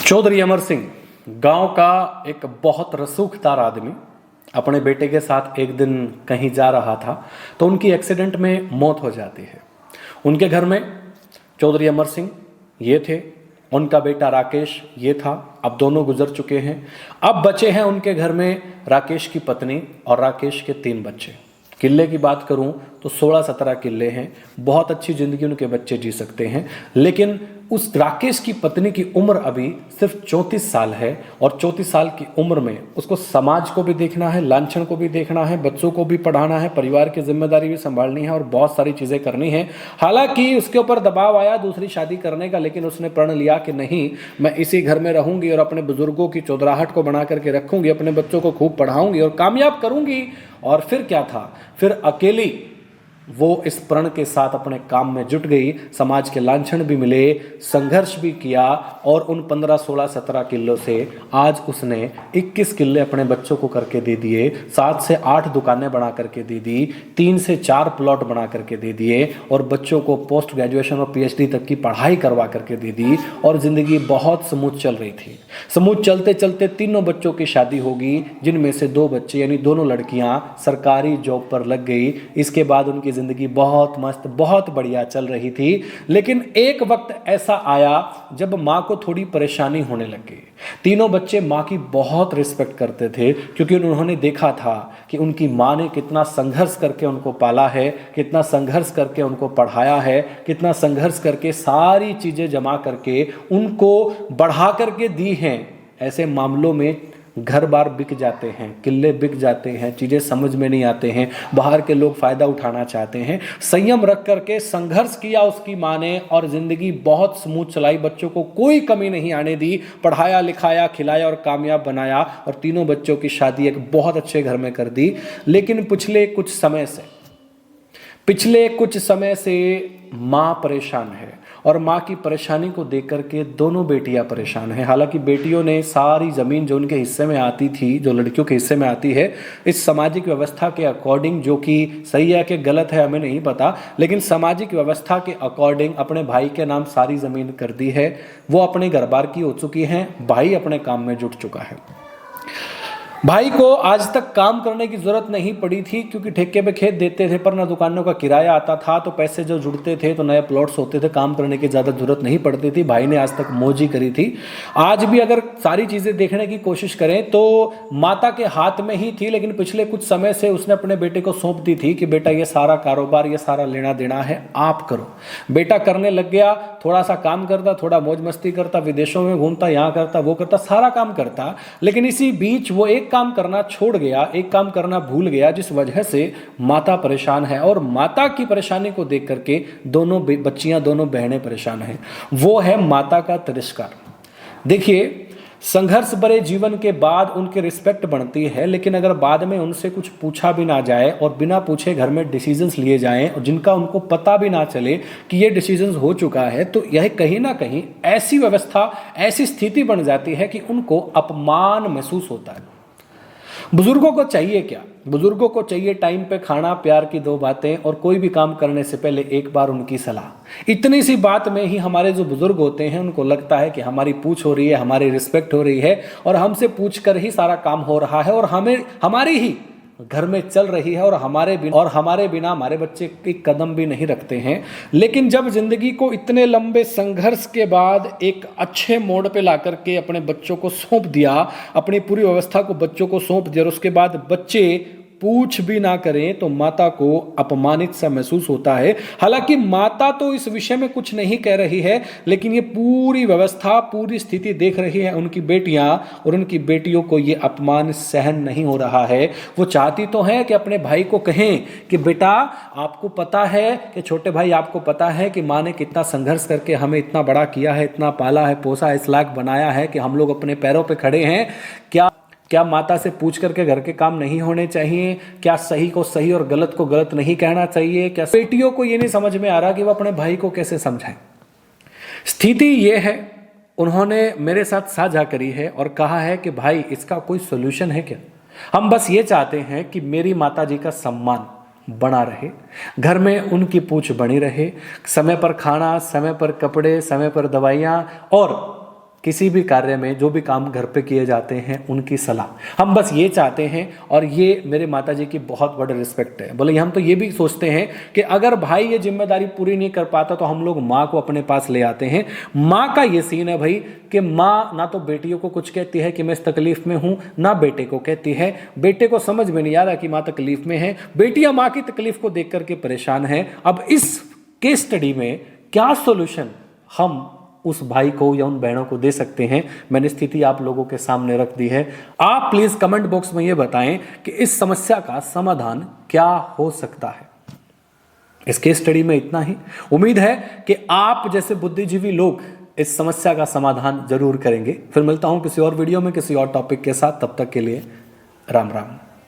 चौधरी अमर सिंह गांव का एक बहुत रसूखदार आदमी अपने बेटे के साथ एक दिन कहीं जा रहा था तो उनकी एक्सीडेंट में मौत हो जाती है। उनके घर में चौधरी अमर सिंह ये थे, उनका बेटा राकेश ये था। अब दोनों गुजर चुके हैं। अब बचे हैं उनके घर में राकेश की पत्नी और राकेश के 3 बच्चे। किले की बात करूं तो 16-17 किले हैं। बहुत अच्छी ज़िंदगी उनके बच्चे जी सकते हैं, लेकिन उस राकेश की पत्नी की उम्र अभी सिर्फ 34 साल है और 34 साल की उम्र में उसको समाज को भी देखना है, लांछन को भी देखना है, बच्चों को भी पढ़ाना है, परिवार की जिम्मेदारी भी संभालनी है और बहुत सारी चीज़ें करनी है। हालांकि उसके ऊपर दबाव आया दूसरी शादी करने का, लेकिन उसने प्रण लिया कि नहीं, मैं इसी घर में रहूंगी और अपने बुजुर्गों की चौधराहट को बना करके रखूंगी, अपने बच्चों को खूब पढ़ाऊंगी और कामयाब करूंगी। और फिर क्या था, फिर अकेली वो इस प्रण के साथ अपने काम में जुट गई। समाज के लांछन भी मिले, संघर्ष भी किया और उन 15, 16, 17 किलो से आज उसने 21 किले अपने बच्चों को करके दे दिए, 7 से 8 दुकानें बना करके दे दी, 3 से 4 प्लॉट बना करके दे दिए और बच्चों को पोस्ट ग्रेजुएशन और पीएचडी तक की पढ़ाई करवा करके दे दी। और ज़िंदगी बहुत स्मूथ चल रही थी। स्मूथ चलते चलते तीनों बच्चों की शादी होगी, जिनमें से 2 बच्चे यानी दोनों लड़कियां सरकारी जॉब पर लग गई। इसके बाद उनकी ज़िंदगी बहुत मस्त, बहुत बढ़िया चल रही थी। लेकिन एक वक्त ऐसा आया जब माँ को थोड़ी परेशानी होने लग गई। तीनों बच्चे माँ की बहुत रिस्पेक्ट करते थे, क्योंकि उन्होंने देखा था कि उनकी माँ ने कितना संघर्ष करके उनको पाला है, कितना संघर्ष करके उनको पढ़ाया है, कितना संघर्ष करके सारी चीज़ें जमा करके उनको बढ़ा करके दी हैं। ऐसे मामलों में घर बार बिक जाते हैं, किले बिक जाते हैं, चीज़ें समझ में नहीं आते हैं, बाहर के लोग फ़ायदा उठाना चाहते हैं। संयम रख करके संघर्ष किया उसकी माँ ने और ज़िंदगी बहुत स्मूथ चलाई, बच्चों को कोई कमी नहीं आने दी, पढ़ाया लिखाया खिलाया और कामयाब बनाया और तीनों बच्चों की शादी एक बहुत अच्छे घर में कर दी। लेकिन पिछले कुछ समय से माँ परेशान है और माँ की परेशानी को देख करके दोनों बेटियां परेशान हैं। हालांकि बेटियों ने सारी ज़मीन जो उनके हिस्से में आती थी, जो लड़कियों के हिस्से में आती है, इस सामाजिक व्यवस्था के अकॉर्डिंग, जो कि सही है कि गलत है हमें नहीं पता, लेकिन सामाजिक व्यवस्था के अकॉर्डिंग अपने भाई के नाम सारी ज़मीन कर दी है। वो अपने घर बार की हो चुकी हैं, भाई अपने काम में जुट चुका है। भाई को आज तक काम करने की जरूरत नहीं पड़ी थी, क्योंकि ठेके पे खेत देते थे पर ना दुकानों का किराया आता था, तो पैसे जो जुड़ते थे तो नए प्लॉट्स होते थे, काम करने की ज़्यादा जरूरत नहीं पड़ती थी। भाई ने आज तक मौज ही करी थी। आज भी अगर सारी चीज़ें देखने की कोशिश करें तो माता के हाथ में ही थी, लेकिन पिछले कुछ समय से उसने अपने बेटे को सौंप दी थी कि बेटा ये सारा कारोबार, ये सारा लेना देना है, आप करो। बेटा करने लग गया, थोड़ा सा काम करता, थोड़ा मौज मस्ती करता, विदेशों में घूमता, यहाँ करता, वो करता, सारा काम करता। लेकिन इसी बीच वो एक काम करना छोड़ गया, एक काम करना भूल गया, जिस वजह से माता परेशान है। और माता की परेशानी को देख करके दोनों बच्चियां, दोनों बहनें परेशान हैं। वो है माता का तिरस्कार। देखिए, संघर्ष भरे जीवन के बाद उनकी रिस्पेक्ट बढ़ती है, लेकिन अगर बाद में उनसे कुछ पूछा भी ना जाए और बिना पूछे घर में डिसीजंस लिए जाएं और जिनका उनको पता भी ना चले कि ये डिसीजंस हो चुका है, तो यह कहीं ना कहीं ऐसी व्यवस्था, ऐसी स्थिति बन जाती है कि उनको अपमान महसूस होता है। बुजुर्गों को चाहिए क्या? बुजुर्गों को चाहिए टाइम पे खाना, प्यार की 2 बातें और कोई भी काम करने से पहले एक बार उनकी सलाह। इतनी सी बात में ही हमारे जो बुजुर्ग होते हैं उनको लगता है कि हमारी पूछ हो रही है, हमारी रिस्पेक्ट हो रही है और हमसे पूछ कर ही सारा काम हो रहा है और हमें हमारी ही घर में चल रही है और हमारे बिना हमारे बच्चे एक कदम भी नहीं रखते हैं। लेकिन जब जिंदगी को इतने लंबे संघर्ष के बाद एक अच्छे मोड़ पे ला करके अपने बच्चों को सौंप दिया, अपनी पूरी व्यवस्था को बच्चों को सौंप दिया और उसके बाद बच्चे पूछ भी ना करें, तो माता को अपमानित सा महसूस होता है। हालांकि माता तो इस विषय में कुछ नहीं कह रही है, लेकिन ये पूरी व्यवस्था, पूरी स्थिति देख रही है उनकी बेटियां और उनकी बेटियों को ये अपमान सहन नहीं हो रहा है। वो चाहती तो है कि अपने भाई को कहें कि बेटा, आपको पता है कि छोटे भाई, आपको पता है कि माँ ने कितना संघर्ष करके हमें इतना बड़ा किया है, इतना पाला है, पोसा, इस लायक बनाया है कि हम लोग अपने पैरों पर खड़े हैं। क्या माता से पूछ करके घर के काम नहीं होने चाहिए? क्या सही को सही और गलत को गलत नहीं कहना चाहिए? क्या बेटियों को ये नहीं समझ में आ रहा कि वो अपने भाई को कैसे समझाएं? स्थिति ये है, उन्होंने मेरे साथ साझा करी है और कहा है कि भाई, इसका कोई सोल्यूशन है क्या? हम बस ये चाहते हैं कि मेरी माता जी का सम्मान बना रहे, घर में उनकी पूछ बनी रहे, समय पर खाना, समय पर कपड़े, समय पर दवाइयाँ और किसी भी कार्य में जो भी काम घर पे किए जाते हैं उनकी सलाह, हम बस ये चाहते हैं। और ये मेरे माता जी की बहुत बड़ी रिस्पेक्ट है। बोले हम तो ये भी सोचते हैं कि अगर भाई ये जिम्मेदारी पूरी नहीं कर पाता तो हम लोग माँ को अपने पास ले आते हैं। माँ का ये सीन है भाई कि माँ ना तो बेटियों को कुछ कहती है कि मैं इस तकलीफ में हूँ, ना बेटे को कहती है। बेटे को समझ में नहीं आ रहा कि माँ तकलीफ में है, बेटियां माँ की तकलीफ को देख करके परेशान है। अब इस केस स्टडी में क्या सॉल्यूशन हम उस भाई को या उन बहनों को दे सकते हैं, मैंने स्थिति आप लोगों के सामने रख दी है। आप प्लीज कमेंट बॉक्स में ये बताएं कि इस समस्या का समाधान क्या हो सकता है। इस केस स्टडी में इतना ही। उम्मीद है कि आप जैसे बुद्धिजीवी लोग इस समस्या का समाधान जरूर करेंगे। फिर मिलता हूं किसी और वीडियो में किसी और टॉपिक के साथ। तब तक के लिए राम राम।